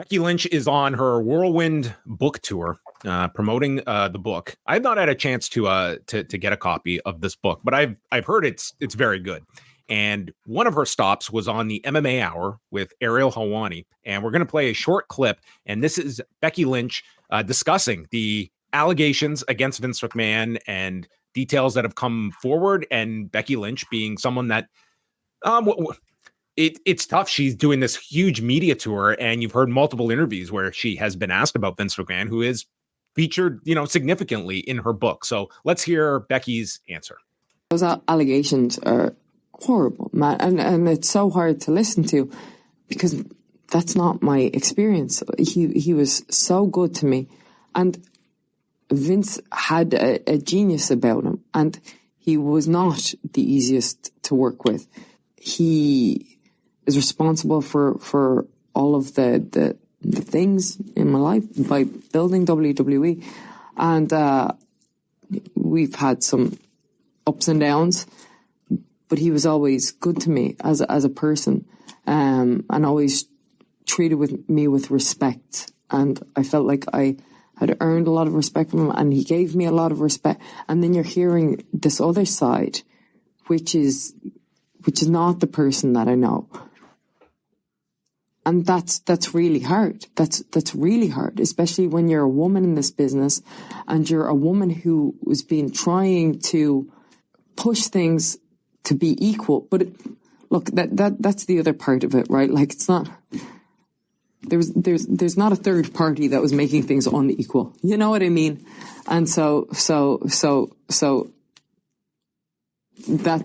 Becky Lynch is on her whirlwind book tour, promoting the book. I've not had a chance to get a copy of this book, but I've heard it's very good. And one of her stops was on the MMA Hour with Ariel Helwani, and we're going to play a short clip. And this is Becky Lynch discussing the allegations against Vince McMahon and details that have come forward. And Becky Lynch being someone that it's tough. She's doing this huge media tour, and you've heard multiple interviews where she has been asked about Vince McMahon, who is featured, significantly in her book. So let's hear Becky's answer. Those allegations are horrible, man, and it's so hard to listen to because that's not my experience. He was so good to me, and Vince had a genius about him, and he was not the easiest to work with. He is responsible for all of the things in my life by building WWE, and we've had some ups and downs, but he was always good to me as a person, and always treated me with respect, and I felt like I had earned a lot of respect from him, and he gave me a lot of respect. And then you're hearing this other side, which is not the person that I know. And that's really hard. That's really hard, especially when you're a woman in this business and you're a woman who has been trying to push things to be equal. But look, that's the other part of it, right? Like, it's not, there's not a third party that was making things unequal. You know what I mean? And so that's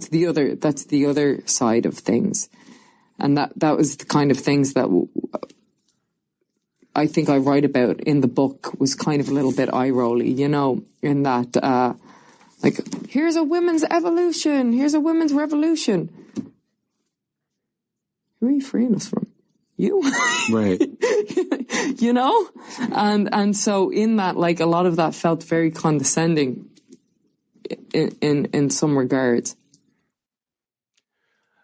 the other side of things. And that was the kind of things that I think I write about in the book, was kind of a little bit eye-rolly, in that, like, here's a women's evolution, here's a women's revolution. Who are you freeing us from? You? Right. And so in that, like, a lot of that felt very condescending in some regards.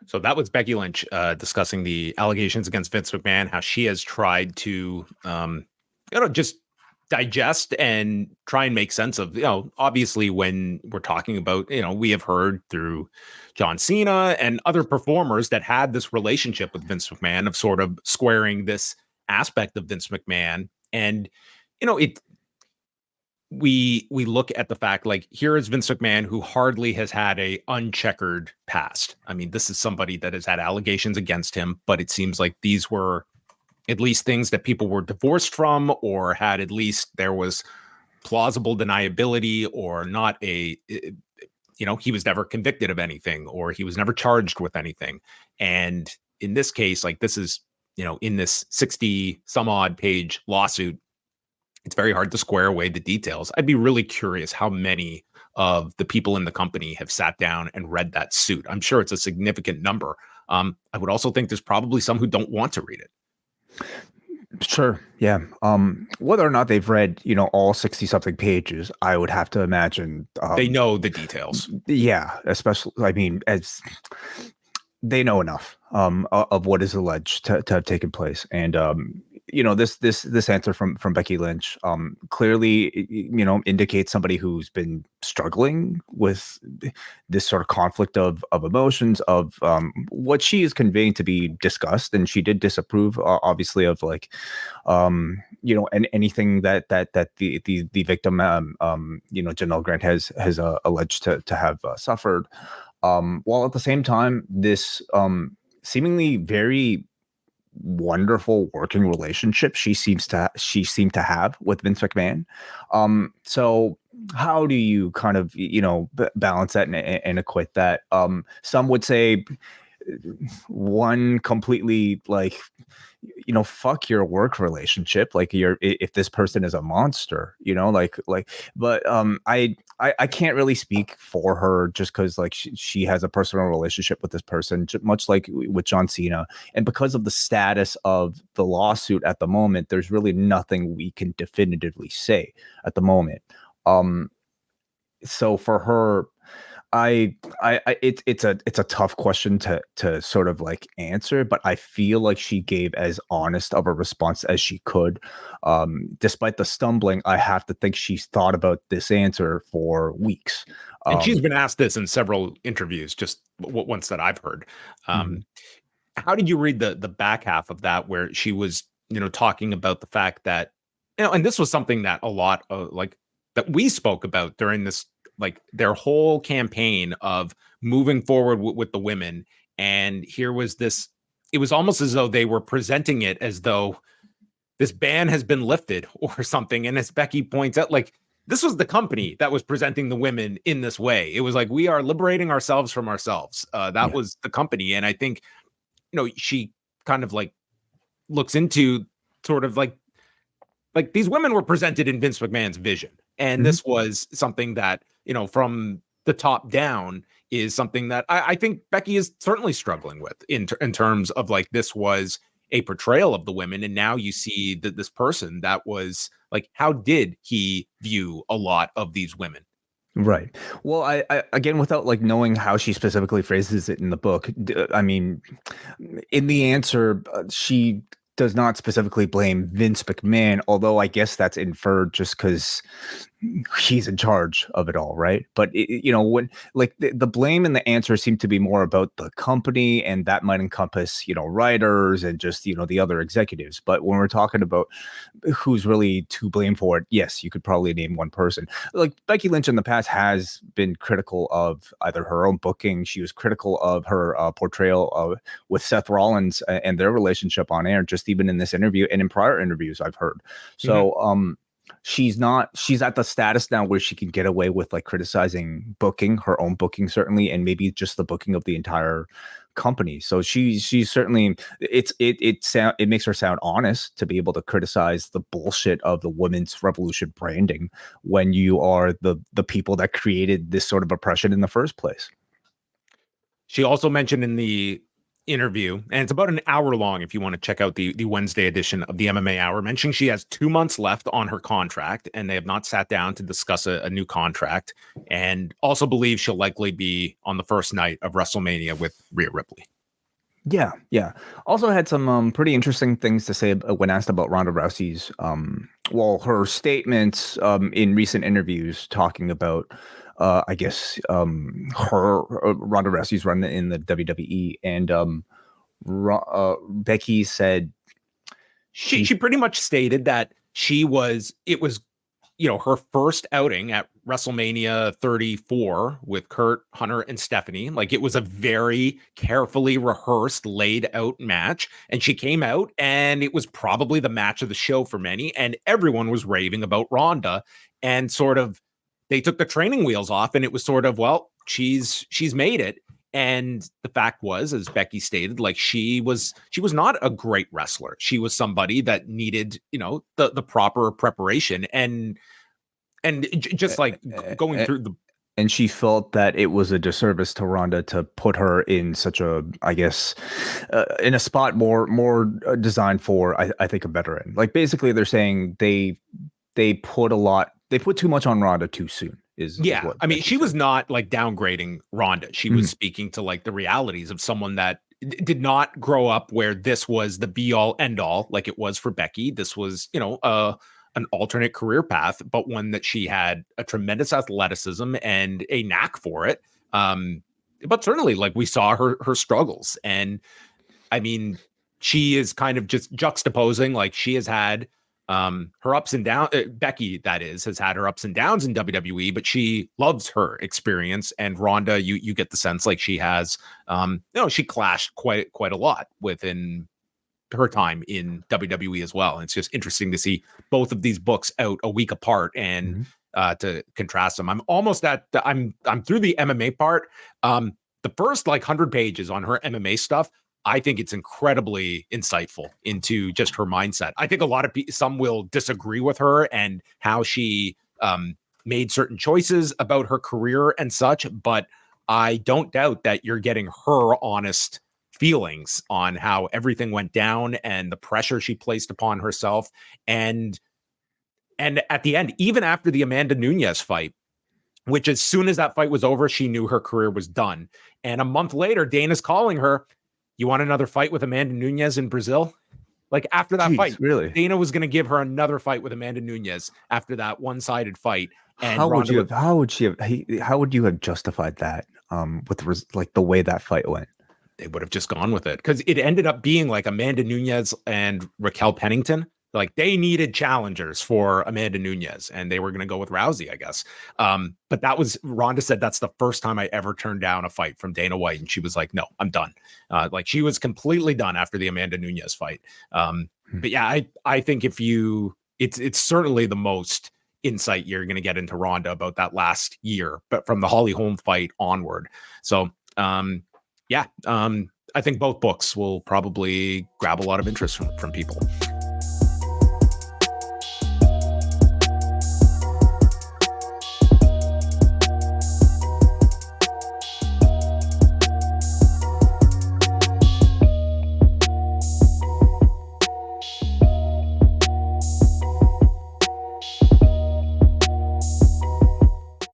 So that was Becky Lynch discussing the allegations against Vince McMahon, how she has tried to, just digest and try and make sense of, obviously when we're talking about, we have heard through John Cena and other performers that had this relationship with Vince McMahon of sort of squaring this aspect of Vince McMahon. And, we look at the fact, like, here is Vince McMahon, who hardly has had a uncheckered past. I mean, this is somebody that has had allegations against him, but it seems like these were at least things that people were divorced from, or had at least there was plausible deniability, or not he was never convicted of anything, or he was never charged with anything. And in this case, like, this is, in this 60 some odd page lawsuit, it's very hard to square away the details. I'd be really curious how many of the people in the company have sat down and read that suit. I'm sure it's a significant number. I would also think there's probably some who don't want to read it. Sure. Yeah. Whether or not they've read, all 60 something pages, I would have to imagine they know the details. Yeah. Especially, I mean, as they know enough of what is alleged to have taken place. And, this answer from Becky Lynch clearly, indicates somebody who's been struggling with this sort of conflict of emotions, of what she is conveying to be discussed. And she did disapprove, obviously, of, like, and anything that the victim, Janelle Grant has alleged to have suffered. While at the same time, this seemingly very wonderful working relationship she seemed to have with Vince McMahon. So how do you kind of balance that and equate that? Some would say one completely, like, fuck your work relationship, like, if this person is a monster, but I can't really speak for her, just because, like, she has a personal relationship with this person, much like with John Cena, and because of the status of the lawsuit at the moment, there's really nothing we can definitively say at the moment. So for her, It's a tough question to sort of like answer, but I feel like she gave as honest of a response as she could. Despite the stumbling, I have to think she's thought about this answer for weeks. And she's been asked this in several interviews, just ones that I've heard. Mhm. How did you read the back half of that, where she was, talking about the fact that, and this was something that a lot of that we spoke about during this, like their whole campaign of moving forward with the women. And here was this, it was almost as though they were presenting it as though this ban has been lifted or something. And as Becky points out, like, this was the company that was presenting the women in this way. It was like, we are liberating ourselves from ourselves. That was the company. And I think, she kind of like looks into sort of like these women were presented in Vince McMahon's vision. And this was something that, from the top down is something that I think Becky is certainly struggling with in terms of like, this was a portrayal of the women. And now you see that this person that was like, how did he view a lot of these women? Right. Well, I again, without like knowing how she specifically phrases it in the book, I mean, in the answer, she does not specifically blame Vince McMahon, although I guess that's inferred just because he's in charge of it all, right? But when like the blame and the answer seem to be more about the company, and that might encompass writers and just the other executives. But when we're talking about who's really to blame for it, yes, you could probably name one person. Like Becky Lynch in the past has been critical of either her own booking. She was critical of her portrayal of with Seth Rollins and their relationship on air, just even in this interview and in prior interviews I've heard. So she's at the status now where she can get away with like criticizing booking, her own booking certainly, and maybe just the booking of the entire company. So she's certainly, it makes her sound honest to be able to criticize the bullshit of the women's revolution branding when you are the people that created this sort of oppression in the first place. She also mentioned in the interview, and it's about an hour long if you want to check out the Wednesday edition of the MMA Hour, mentioning she has 2 months left on her contract and they have not sat down to discuss a new contract, and also believes she'll likely be on the first night of WrestleMania with Rhea Ripley. Yeah. Also had some pretty interesting things to say when asked about Ronda Rousey's her statements in recent interviews talking about I guess her Ronda Rousey's run in the WWE, and Becky said she pretty much stated that it was her first outing at WrestleMania 34 with Kurt, Hunter, and Stephanie. Like, it was a very carefully rehearsed, laid out match. And she came out and it was probably the match of the show for many. And everyone was raving about Ronda, and sort of they took the training wheels off, and it was sort of, well, she's made it. And the fact was, as Becky stated, like, she was not a great wrestler. She was somebody that needed, the proper preparation and just like going through the. And she felt that it was a disservice to Ronda to put her in such a, I guess, in a spot more designed for, I think, a veteran. Like, basically, they're saying they put too much on Ronda too soon. I mean, she was not like downgrading Ronda. She was speaking to like the realities of someone that did not grow up where this was the be all end all like it was for Becky. This was, an alternate career path, but one that she had a tremendous athleticism and a knack for it. But certainly, like, we saw her struggles, and I mean, she is kind of just juxtaposing, like, she has had her ups and downs. Becky, that is, has had her ups and downs in WWE, but she loves her experience. And Ronda, you get the sense like she has, she clashed quite a lot within her time in WWE as well. And it's just interesting to see both of these books out a week apart and to contrast them. I'm almost I'm through the MMA part. The first like 100 pages on her MMA stuff, I think it's incredibly insightful into just her mindset. I think a lot of some will disagree with her and how she made certain choices about her career and such, but I don't doubt that you're getting her honest feelings on how everything went down and the pressure she placed upon herself. And at the end, even after the Amanda Nunes fight, which as soon as that fight was over, she knew her career was done. And a month later, Dana's calling her, you want another fight with Amanda Nunes in Brazil? Like after that fight, really? Dana was going to give her another fight with Amanda Nunes after that one-sided fight. And how would you have justified that with like the way that fight went? They would have just gone with it because it ended up being like Amanda Nunes and Raquel Pennington. Like they needed challengers for Amanda Nunes and they were going to go with Rousey, I guess. But that was, Ronda said, that's the first time I ever turned down a fight from Dana White. And she was like, no, I'm done. Like she was completely done after the Amanda Nunes fight. But yeah, I think it's certainly the most insight you're going to get into Ronda about that last year, but from the Holly Holm fight onward. So, I think both books will probably grab a lot of interest from people.